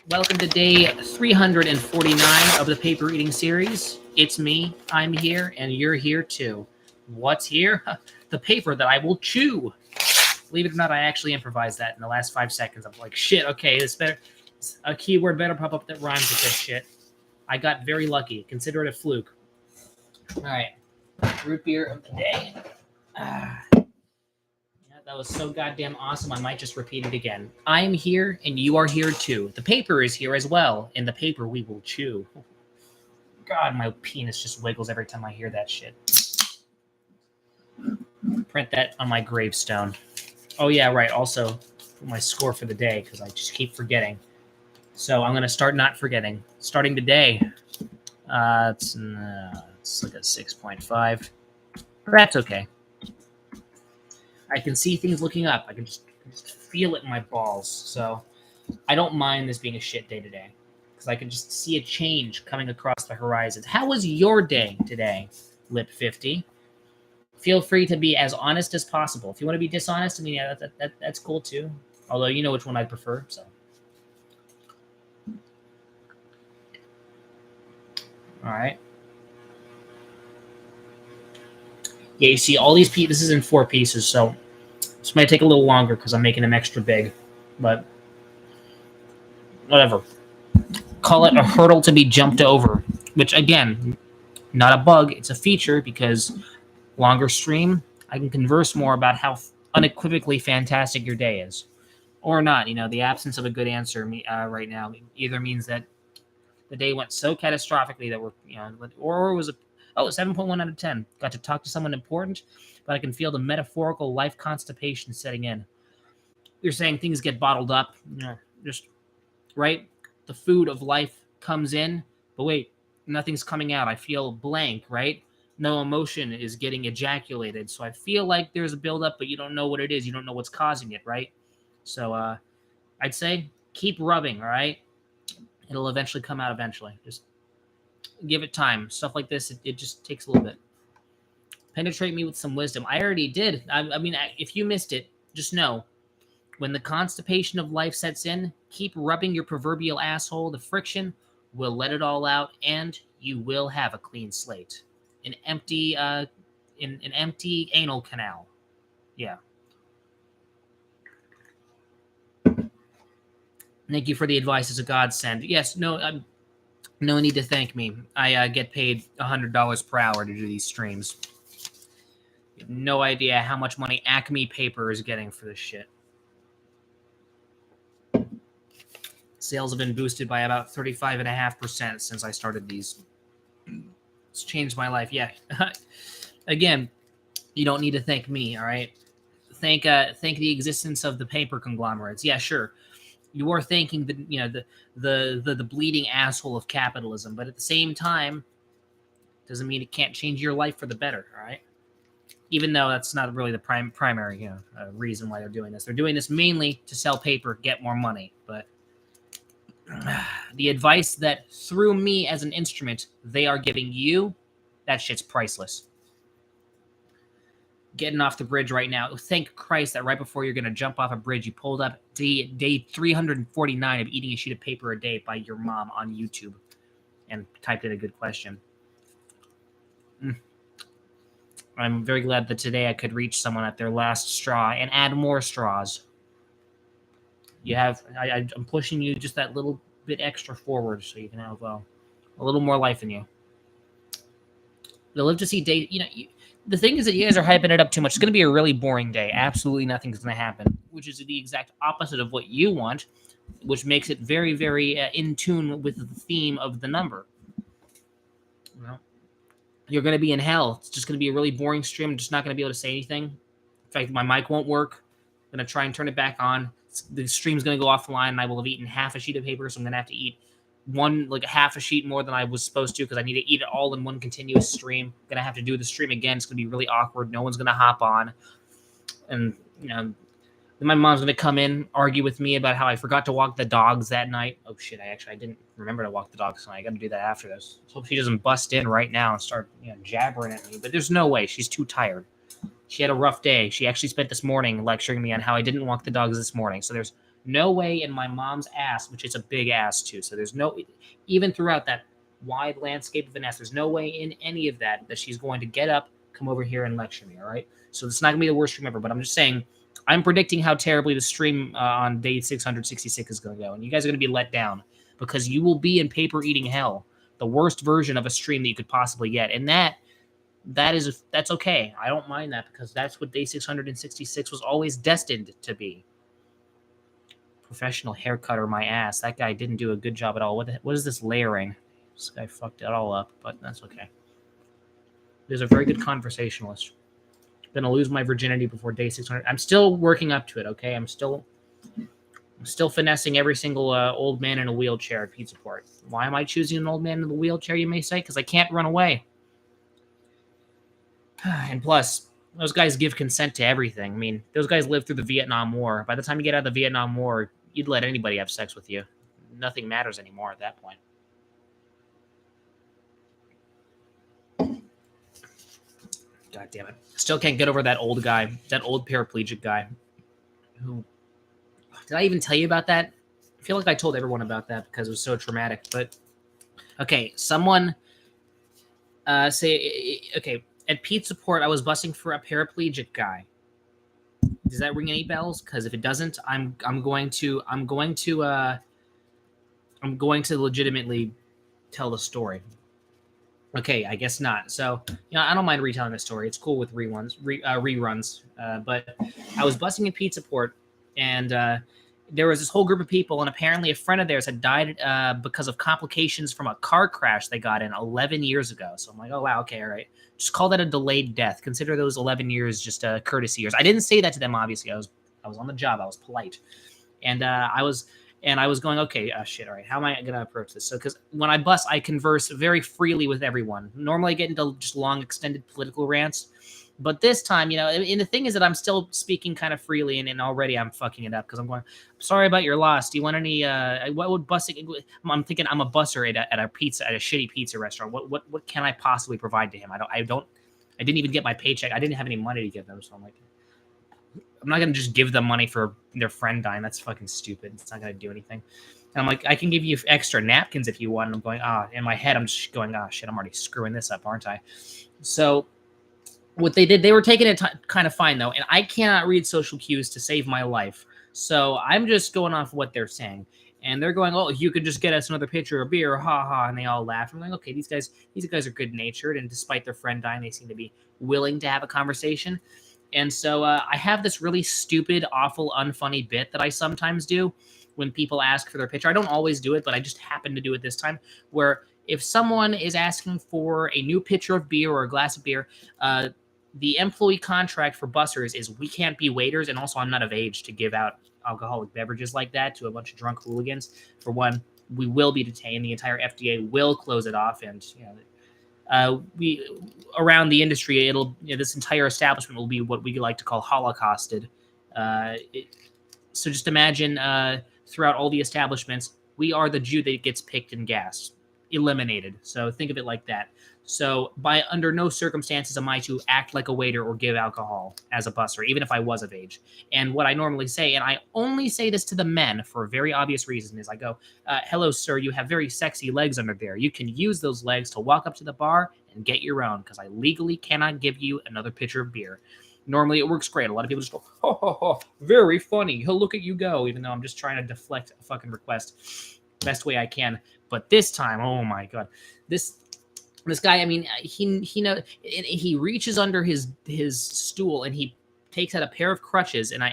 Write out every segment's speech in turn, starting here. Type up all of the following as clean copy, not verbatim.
Welcome to day 349 of the paper reading series. It's me, I'm here, and you're here too. What's here? The paper that I will chew. Believe it or not, I actually improvised that in the last 5 seconds. I'm like, shit, okay, this better, a keyword better pop up that rhymes with this shit. I got very lucky. Consider it a fluke. All right, root beer of the day. That was so goddamn awesome. I might just repeat it again. I am here, and you are here too. The paper is here as well, and the paper we will chew. God, my penis just wiggles every time I hear that shit. Print that on my gravestone. Oh yeah, right. Also, my score for the day because I just keep forgetting. So I'm gonna start not forgetting. Starting today, it's like a 6.5. That's okay. I can see things looking up. I can just feel it in my balls. So I don't mind this being a shit day today because I can just see a change coming across the horizon. How was your day today, Lip50? Feel free to be as honest as possible. If you want to be dishonest, I mean, yeah, that's cool too. Although you know which one I'd prefer. So, all right. Yeah, you see all these pieces. This is in 4 pieces, so this might take a little longer because I'm making them extra big. But whatever. Call it a hurdle to be jumped over, which again, not a bug. It's a feature because longer stream, I can converse more about how unequivocally fantastic your day is. Or not. You know, the absence of a good answer right now either means that the day went so catastrophically that we're, or it was 7.1 out of 10. Got to talk to someone important, but I can feel the metaphorical life constipation setting in. You're saying things get bottled up, just right? The food of life comes in, but wait, nothing's coming out. I feel blank, right? No emotion is getting ejaculated. So I feel like there's a buildup, but you don't know what it is. You don't know what's causing it, right? So I'd say keep rubbing, all right? It'll eventually come out eventually. Just give it time. Stuff like this, it just takes a little bit. Penetrate me with some wisdom. I already did. I mean, if you missed it, just know when the constipation of life sets in, keep rubbing your proverbial asshole. The friction will let it all out, and you will have a clean slate. An empty anal canal. Yeah. Thank you for the advice. It's a godsend. Yes, no need to thank me. I get paid $100 per hour to do these streams. You have no idea how much money Acme Paper is getting for this shit. Sales have been boosted by about 35.5% since I started these. It's changed my life. Yeah. Again, you don't need to thank me, all right? Thank the existence of the paper conglomerates. Yeah, sure. You are thanking the bleeding asshole of capitalism, but at the same time, doesn't mean it can't change your life for the better, all right? Even though that's not really the primary reason why they're doing this. They're doing this mainly to sell paper, get more money. But the advice that through me as an instrument they are giving you, that shit's priceless. Getting off the bridge right now. Thank Christ that right before you're going to jump off a bridge, you pulled up day 349 of eating a sheet of paper a day by your mom on YouTube and typed in a good question. I'm very glad that today I could reach someone at their last straw and add more straws. I'm pushing you just that little bit extra forward so you can have a little more life in you. You'll live to see day, the thing is that you guys are hyping it up too much. It's going to be a really boring day. Absolutely nothing's going to happen, which is the exact opposite of what you want, which makes it very, very in tune with the theme of the number. You're going to be in hell. It's just going to be a really boring stream. I'm just not going to be able to say anything. In fact, my mic won't work. I'm going to try and turn it back on. The stream's going to go offline, and I will have eaten half a sheet of paper, so I'm going to have to eat half a sheet more than I was supposed to because I need to eat it all in one continuous stream. I'm going to have to do the stream again. It's going to be really awkward. No one's going to hop on. And, then my mom's going to come in, argue with me about how I forgot to walk the dogs that night. Oh, shit, I didn't remember to walk the dogs tonight. I got to do that after this. Let's hope she doesn't bust in right now and start jabbering at me. But there's no way. She's too tired. She had a rough day. She actually spent this morning lecturing me on how I didn't walk the dogs this morning. So there's No way in my mom's ass, which is a big ass too. So there's no, even throughout that wide landscape of an ass, there's no way in any of that she's going to get up, come over here and lecture me. All right. So it's not gonna be the worst stream ever. But I'm just saying, I'm predicting how terribly the stream on day 666 is going to go, and you guys are going to be let down because you will be in paper eating hell, the worst version of a stream that you could possibly get, and that's okay. I don't mind that because that's what day 666 was always destined to be. Professional haircutter, my ass. That guy didn't do a good job at all. What is this layering? This guy fucked it all up, but that's okay. There's a very good conversationalist. Gonna lose my virginity before day 600. I'm still working up to it. Okay, I'm still finessing every single old man in a wheelchair at Pizza Port. Why am I choosing an old man in the wheelchair? You may say, because I can't run away. And plus, those guys give consent to everything. I mean, those guys lived through the Vietnam War. By the time you get out of the Vietnam War, you'd let anybody have sex with you. Nothing matters anymore at that point. God damn it. Still can't get over that old guy, that old paraplegic guy. Who did I even tell you about that? I feel like I told everyone about that because it was so traumatic. But okay, someone okay, at Pizza Port I was busing for a paraplegic guy. Does that ring any bells? Because if it doesn't, I'm going to legitimately tell the story. Okay, I guess not. So, I don't mind retelling the story. It's cool with reruns. But I was busing in Pizza Port, and there was this whole group of people, and apparently a friend of theirs had died because of complications from a car crash they got in 11 years ago. So I'm like, oh, wow, okay, all right. Just call that a delayed death. Consider those 11 years just courtesy years. I didn't say that to them, obviously. I was on the job. I was polite. And I was going, okay, shit, all right, how am I going to approach this? So, because when I bus, I converse very freely with everyone. Normally I get into just long, extended political rants. But this time, and the thing is that I'm still speaking kind of freely, and already I'm fucking it up because I'm going, sorry about your loss. Do you want any, what would busing, I'm thinking I'm a busser at a shitty pizza restaurant. What can I possibly provide to him? I didn't even get my paycheck. I didn't have any money to give them. So I'm like, I'm not going to just give them money for their friend dying. That's fucking stupid. It's not going to do anything. And I'm like, I can give you extra napkins if you want. And I'm going, in my head, I'm just going, shit, I'm already screwing this up, aren't I? So what they did, they were taking it kind of fine, though. And I cannot read social cues to save my life. So I'm just going off what they're saying. And they're going, oh, you could just get us another pitcher of beer, ha ha. And they all laugh. I'm like, okay, these guys are good natured. And despite their friend dying, they seem to be willing to have a conversation. And so I have this really stupid, awful, unfunny bit that I sometimes do when people ask for their pitcher. I don't always do it, but I just happen to do it this time, where if someone is asking for a new pitcher of beer or a glass of beer, the employee contract for bussers is we can't be waiters, and also I'm not of age to give out alcoholic beverages like that to a bunch of drunk hooligans. For one, we will be detained. The entire FDA will close it off, and we around the industry, this entire establishment will be what we like to call holocausted. So just imagine throughout all the establishments, we are the Jew that gets picked and gassed, eliminated. So think of it like that. So under no circumstances am I to act like a waiter or give alcohol as a busser, even if I was of age. And what I normally say, and I only say this to the men for a very obvious reason, is I go, hello, sir, you have very sexy legs under there. You can use those legs to walk up to the bar and get your own, because I legally cannot give you another pitcher of beer. Normally it works great. A lot of people just go, ho, ho, ho, very funny. He'll look at you go, even though I'm just trying to deflect a fucking request best way I can. But this time, oh my God, this guy, I mean, he reaches under his stool and he takes out a pair of crutches, and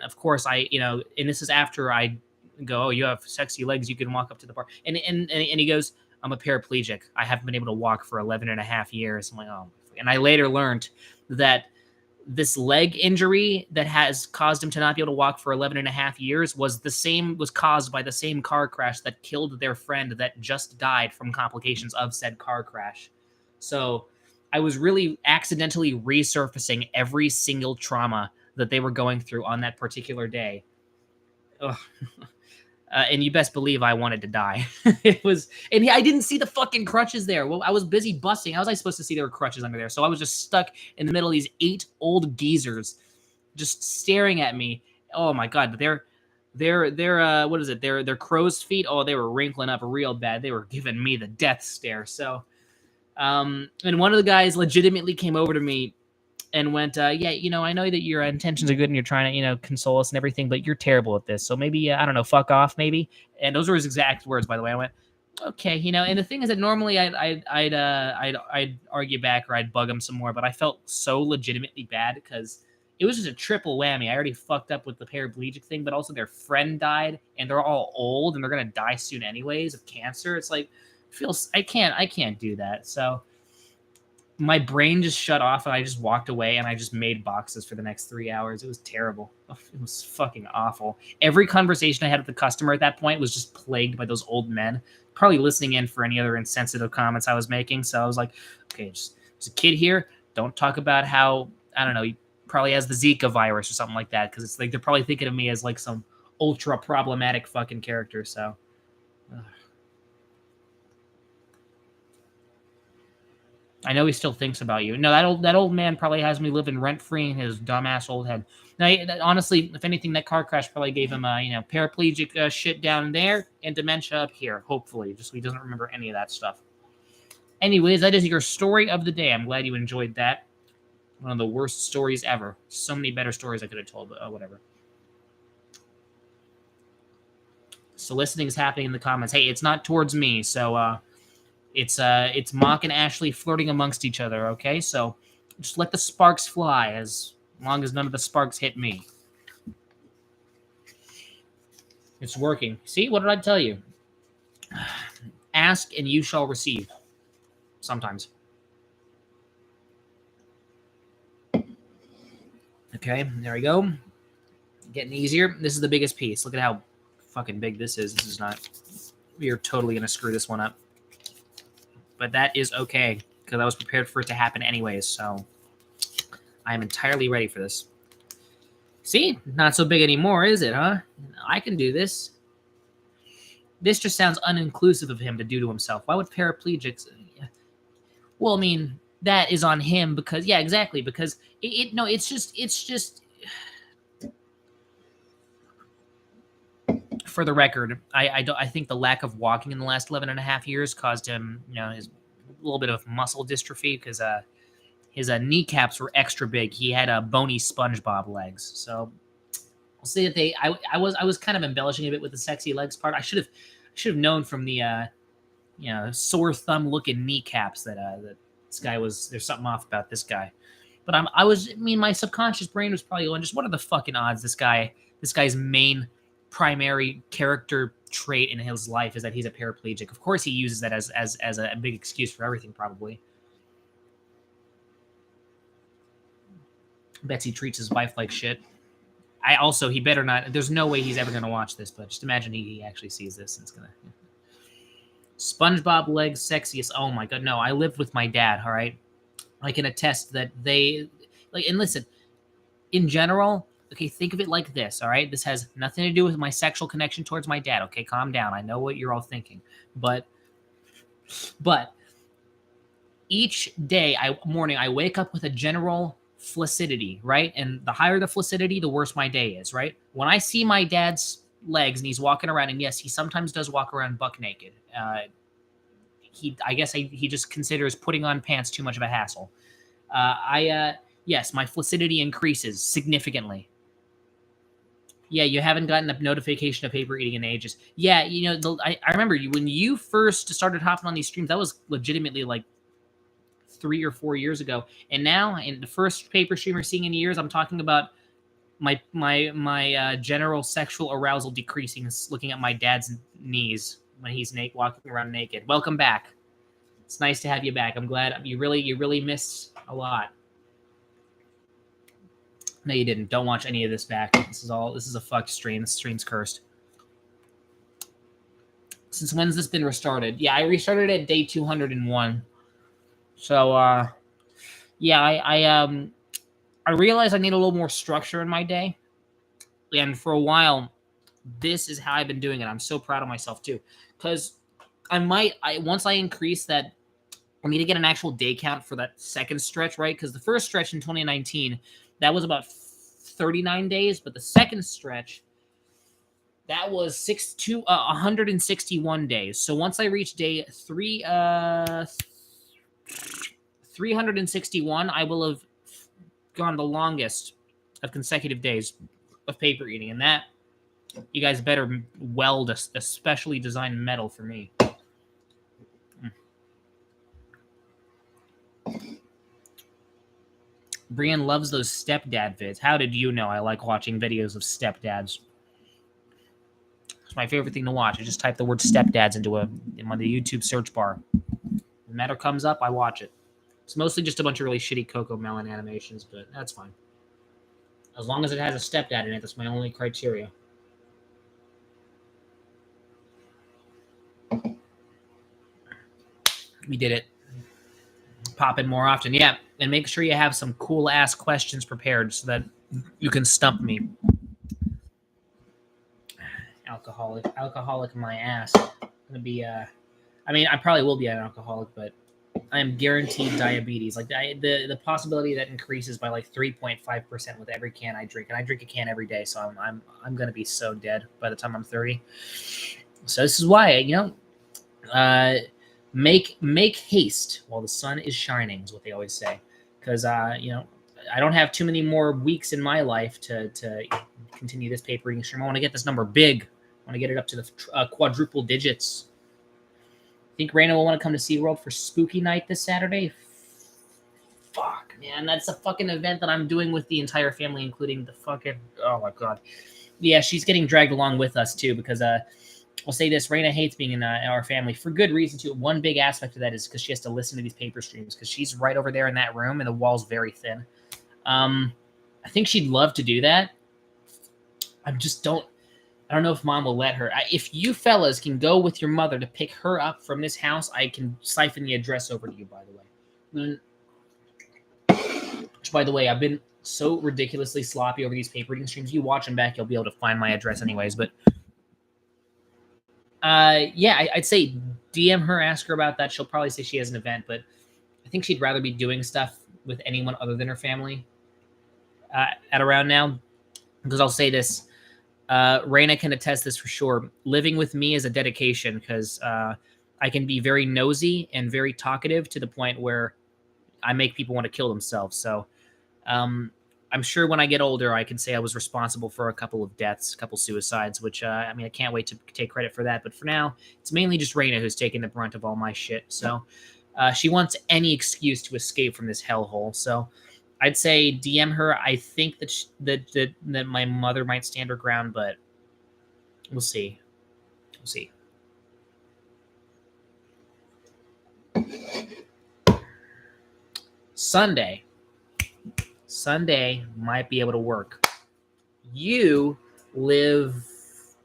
of course and this is after I go, oh, you have sexy legs, you can walk up to the bar, and he goes, I'm a paraplegic. I haven't been able to walk for 11 and a half years. I'm like, oh, and I later learned that this leg injury that has caused him to not be able to walk for 11 and a half years was caused by the same car crash that killed their friend that just died from complications of said car crash. So I was really accidentally resurfacing every single trauma that they were going through on that particular day. Ugh. And you best believe I wanted to die. I didn't see the fucking crutches there. Well, I was busy busting. How was I supposed to see there were crutches under there? So I was just stuck in the middle of these 8 old geezers just staring at me. Oh my God. Their what is it? Their crow's feet. Oh, they were wrinkling up real bad. They were giving me the death stare. So, and one of the guys legitimately came over to me and went, yeah, I know that your intentions are good and you're trying to, console us and everything, but you're terrible at this. So maybe, I don't know, fuck off, maybe. And those were his exact words, by the way. I went, okay, and the thing is that normally I'd argue back or I'd bug him some more, but I felt so legitimately bad because it was just a triple whammy. I already fucked up with the paraplegic thing, but also their friend died and they're all old and they're gonna die soon anyways of cancer. It's like I can't do that. So my brain just shut off and I just walked away and I just made boxes for the next 3 hours. It was terrible. It was fucking awful. Every conversation I had with the customer at that point was just plagued by those old men, probably listening in for any other insensitive comments I was making. So I was like, okay, just there's a kid here. Don't talk about how, I don't know, he probably has the Zika virus or something like that. Cause it's like, they're probably thinking of me as like some ultra problematic fucking character. So, I know he still thinks about you. No, that old man probably has me living rent free in his dumbass old head. Now, honestly, if anything, that car crash probably gave him paraplegic shit down there and dementia up here. Hopefully, just so he doesn't remember any of that stuff. Anyways, that is your story of the day. I'm glad you enjoyed that. One of the worst stories ever. So many better stories I could have told, but whatever. Soliciting is happening in the comments. Hey, it's not towards me, so it's Mock and Ashley flirting amongst each other, okay? So just let the sparks fly as long as none of the sparks hit me. It's working. See, what did I tell you? Ask and you shall receive. Sometimes. Okay, there we go. Getting easier. This is the biggest piece. Look at how fucking big this is. This is not... We are totally going to screw this one up. But that is okay, because I was prepared for it to happen anyways, so I am entirely ready for this. See? Not so big anymore, is it, huh? I can do this. This just sounds uninclusive of him to do to himself. Why would paraplegics... Well, I mean, that is on him because... Yeah, exactly, because... it's just... For the record, I think the lack of walking in the last 11 and a half years caused him, his a little bit of muscle dystrophy because his kneecaps were extra big. He had bony SpongeBob legs. So I'll say that I was kind of embellishing a bit with the sexy legs part. I should have known from the sore thumb looking kneecaps that this guy was. There's something off about this guy. But my subconscious brain was probably going, just what are the fucking odds this guy's main primary character trait in his life is that he's a paraplegic. Of course he uses that as a big excuse for everything, probably. Betsy treats his wife like shit. He better not, there's no way he's ever going to watch this, but just imagine he actually sees this and it's going to... SpongeBob legs sexiest. Oh my god, no, I lived with my dad, all right? I can attest that they... and listen, in general... Okay, think of it like this, all right? This has nothing to do with my sexual connection towards my dad, okay? Calm down. I know what you're all thinking. But each morning, I wake up with a general flaccidity, right? And the higher the flaccidity, the worse my day is, right? When I see my dad's legs and he's walking around, and yes, he sometimes does walk around buck naked. He just considers putting on pants too much of a hassle. Yes, my flaccidity increases significantly. Yeah, you haven't gotten a notification of paper eating in ages. Yeah, I remember when you first started hopping on these streams, that was legitimately like 3 or 4 years ago. And now, in the first paper stream we're seeing in years, I'm talking about my general sexual arousal decreasing, looking at my dad's knees when he's walking around naked. Welcome back. It's nice to have you back. I'm glad you really missed a lot. No, you didn't. Don't watch any of this back. This is a fucked stream. This stream's cursed. Since when's this been restarted? Yeah, I restarted it at day 201. So, yeah, I realized I need a little more structure in my day. And for a while, this is how I've been doing it. I'm so proud of myself, too. Because once I increase that, I need to get an actual day count for that second stretch, right? Because the first stretch in 2019... that was about 39 days, but the second stretch That was 161 days. So once I reach day 361, I will have gone the longest of consecutive days of paper eating, and that you guys better weld a specially designed metal for me. Brian loves those stepdad vids. How did you know I like watching videos of stepdads? It's my favorite thing to watch. I just type the word stepdads into the YouTube search bar. The matter comes up, I watch it. It's mostly just a bunch of really shitty Coco Melon animations, but that's fine. As long as it has a stepdad in it, that's my only criteria. We did it. Pop in more often. Yeah, and make sure you have some cool-ass questions prepared so that you can stump me. Alcoholic my ass. I'm gonna be, I mean, I probably will be an alcoholic, but I am guaranteed diabetes. Like, the possibility that increases by like 3.5% with every can I drink, and I drink a can every day, so I'm gonna be so dead by the time I'm 30. So this is why, make haste while the sun is shining is what they always say, because I don't have too many more weeks in my life to continue this paper eating stream. I want to get this number big. I want to get it up to the quadruple digits. Think Raina will want to come to SeaWorld for Spooky Night this Saturday? Fuck, man. That's a fucking event that I'm doing with the entire family, including the fucking... Oh, my God. Yeah, she's getting dragged along with us, too, because I'll say this. Raina hates being in our family for good reason, too. One big aspect of that is because she has to listen to these paper streams because she's right over there in that room, and the wall's very thin. I think she'd love to do that. I don't know if Mom will let her. If you fellas can go with your mother to pick her up from this house, I can siphon the address over to you, by the way. Which, by the way, I've been so ridiculously sloppy over these paper eating streams. You watch them back, you'll be able to find my address anyways. But, yeah, I'd say DM her, ask her about that. She'll probably say she has an event, but I think she'd rather be doing stuff with anyone other than her family at around now. Because I'll say this. Raina can attest this for sure. Living with me is a dedication because I can be very nosy and very talkative to the point where I make people want to kill themselves. So I'm sure when I get older, I can say I was responsible for a couple of deaths, a couple suicides, which, I mean, I can't wait to take credit for that. But for now, it's mainly just Raina who's taking the brunt of all my shit. So she wants any excuse to escape from this hellhole. So I'd say DM her. I think that my mother might stand her ground, but we'll see. We'll see. Sunday might be able to work. You live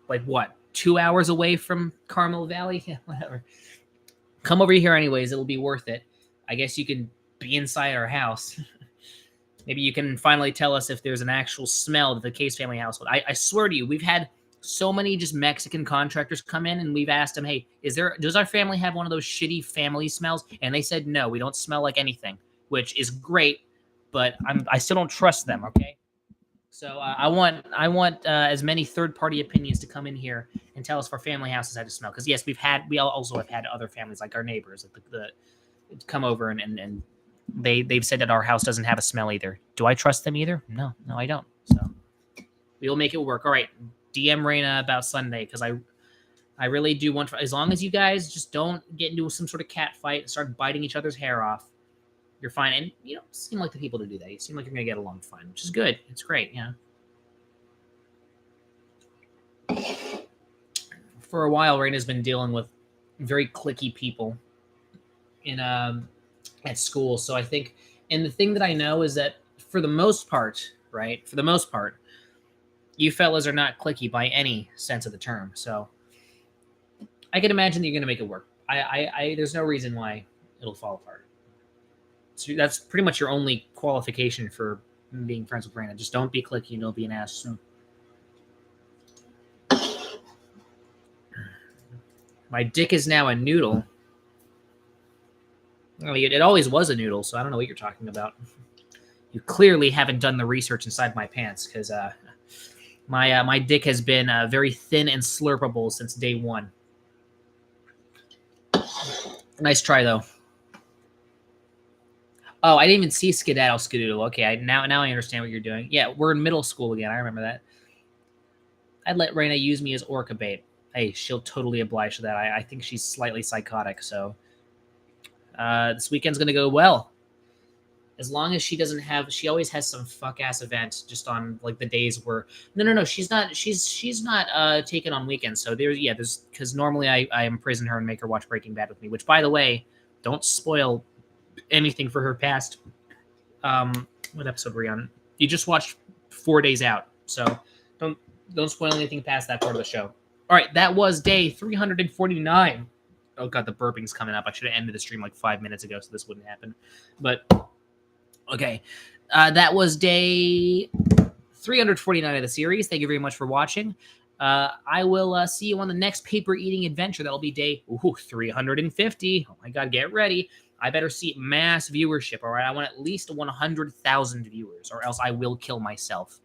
like what, 2 hours away from Carmel Valley? Yeah, whatever. Come over here anyways. It'll be worth it. I guess you can be inside our house. Maybe you can finally tell us if there's an actual smell to the Case family household. I swear to you, we've had so many just Mexican contractors come in, and we've asked them, hey, does our family have one of those shitty family smells? And they said, no, we don't smell like anything, which is great, but I still don't trust them, okay? So I want as many third-party opinions to come in here and tell us if our family houses had to smell. Because, yes, we also have had other families, like our neighbors, that come over and they've said that our house doesn't have a smell either. Do I trust them either? No, I don't. So we'll make it work. All right, DM Raina about Sunday because I really do want to. As long as you guys just don't get into some sort of cat fight and start biting each other's hair off, you're fine. And you don't seem like the people to do that. You seem like you're gonna get along fine, which is good. It's great, For a while, Raina's been dealing with very cliquey people at school. So I think, and the thing that I know is that for the most part, you fellas are not cliquey by any sense of the term. So I can imagine that you're going to make it work. There's no reason why it'll fall apart. So that's pretty much your only qualification for being friends with Raina. Just don't be cliquey and don't be an ass. So. My dick is now a noodle. Well, it always was a noodle, so I don't know what you're talking about. You clearly haven't done the research inside my pants, because My dick has been very thin and slurpable since day one. Nice try though. Oh, I didn't even see Skedaddle Skadoodle. Okay, now I understand what you're doing. Yeah, we're in middle school again. I remember that. I'd let Raina use me as orca bait. Hey, she'll totally oblige to that. I think she's slightly psychotic, so this weekend's gonna go well. As long as she doesn't have, she always has some fuck ass event just on like the days where no, she's not taken on weekends. So there's because normally I imprison her and make her watch Breaking Bad with me. Which, by the way, don't spoil anything for her past. What episode were you on? You just watched 4 days out, so don't spoil anything past that part of the show. All right, that was day 349. Oh god, the burping's coming up. I should have ended the stream like 5 minutes ago, so this wouldn't happen. But okay, that was day 349 of the series. Thank you very much for watching. I will see you on the next paper eating adventure. That'll be day 350. Oh my god, get ready. I better see mass viewership, all right? I want at least 100,000 viewers, or else I will kill myself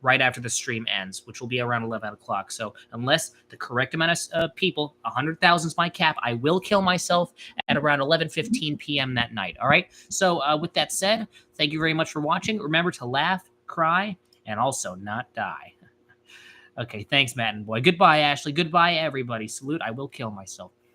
right after the stream ends, which will be around 11 o'clock. So unless the correct amount of people, 100,000 is my cap, I will kill myself at around 11:15 p.m. that night, all right? So with that said, thank you very much for watching. Remember to laugh, cry, and also not die. Okay, thanks, Matt and Boy. Goodbye, Ashley. Goodbye, everybody. Salute. I will kill myself.